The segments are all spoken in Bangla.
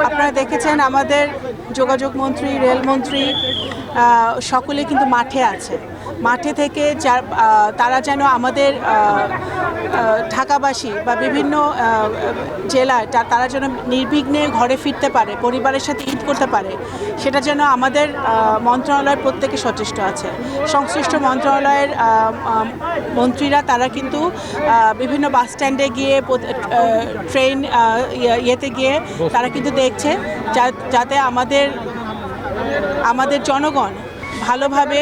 আপনারা দেখেছেন আমাদের যোগাযোগ মন্ত্রী, রেলমন্ত্রী সকলে কিন্তু মাঠে আছে। মাঠে থেকে তারা যেন আমাদের ঢাকাবাসী বা বিভিন্ন জেলায় তারা যেন নির্বিঘ্নে ঘরে ফিরতে পারে, পরিবারের সাথে ঈদ করতে পারে, সেটা যেন আমাদের মন্ত্রণালয়ের প্রত্যেকে সচেষ্ট আছে। সংশ্লিষ্ট মন্ত্রণালয়ের মন্ত্রীরা তারা কিন্তু বিভিন্ন বাস স্ট্যান্ডে গিয়ে, ট্রেন ইয়েতে গিয়ে তারা কিন্তু দেখছে যাতে আমাদের জনগণ ভালোভাবে,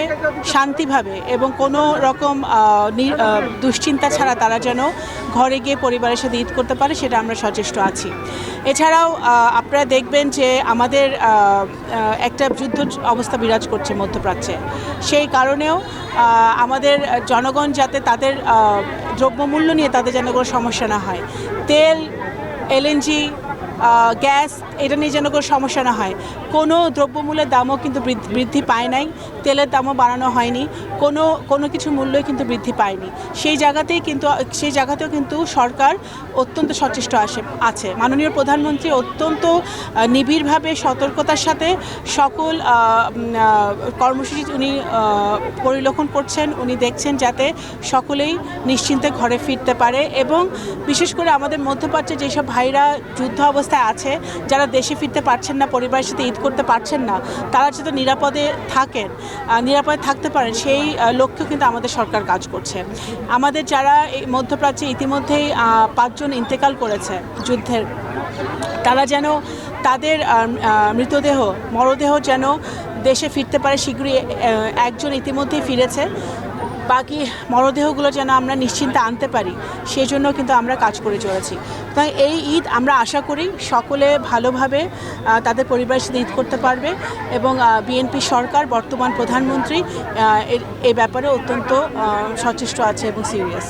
শান্তিভাবে এবং কোনো রকম দুশ্চিন্তা ছাড়া তারা যেন ঘরে গিয়ে পরিবারের সাথে ঈদ করতে পারে, সেটা আমরা সচেষ্ট আছি। এছাড়াও আপনারা দেখবেন যে আমাদের একটা যুদ্ধ অবস্থা বিরাজ করছে মধ্যপ্রাচ্যে। সেই কারণেও আমাদের জনগণ যাতে তাদের দ্রব্যমূল্য নিয়ে তাদের যেন কোনো সমস্যা না হয়, তেল, এলএনজি, গ্যাস, এটা নিয়ে যেন কোনো সমস্যা না হয়। কোনো দ্রব্যমূল্যের দামও কিন্তু বৃদ্ধি পায় নাই, তেলের দামও বাড়ানো হয়নি, কোনো কিছু মূল্যই কিন্তু বৃদ্ধি পায়নি। সেই জায়গাতেও কিন্তু সরকার অত্যন্ত সচেষ্ট আছে। মাননীয় প্রধানমন্ত্রী অত্যন্ত নিবিড়ভাবে, সতর্কতার সাথে সকল কর্মসূচি উনি পরিলক্ষণ করছেন। উনি দেখছেন যাতে সকলেই নিশ্চিন্তে ঘরে ফিরতে পারে, এবং বিশেষ করে আমাদের মধ্যপ্রাচ্যে যেসব ভাইরা যুদ্ধ অবস্থায় আছে, যারা দেশে ফিরতে পারছেন না, পরিবারের সাথে ঈদ করতে পারছেন না, তারা যাতে নিরাপদে থাকতে পারেন, সেই লক্ষ্যে কিন্তু আমাদের সরকার কাজ করছে। আমাদের যারা এই মধ্যপ্রাচ্যে ইতিমধ্যেই 5 জন ইন্তেকাল করেছে যুদ্ধের, তারা যেন তাদের মরদেহ যেন দেশে ফিরতে পারে শীঘ্রই। 1 জন ইতিমধ্যেই ফিরেছে, বাকি মরদেহগুলো যেন আমরা নিশ্চিন্তে আনতে পারি, সেই জন্য কিন্তু আমরা কাজ করে চলেছি। তাই এই ঈদ আমরা আশা করি সকলে ভালোভাবে তাদের পরিবারের সাথে ঈদ করতে পারবে, এবং বিএনপি সরকার, বর্তমান প্রধানমন্ত্রী এই ব্যাপারে অত্যন্ত সচেষ্ট আছে এবং সিরিয়াস।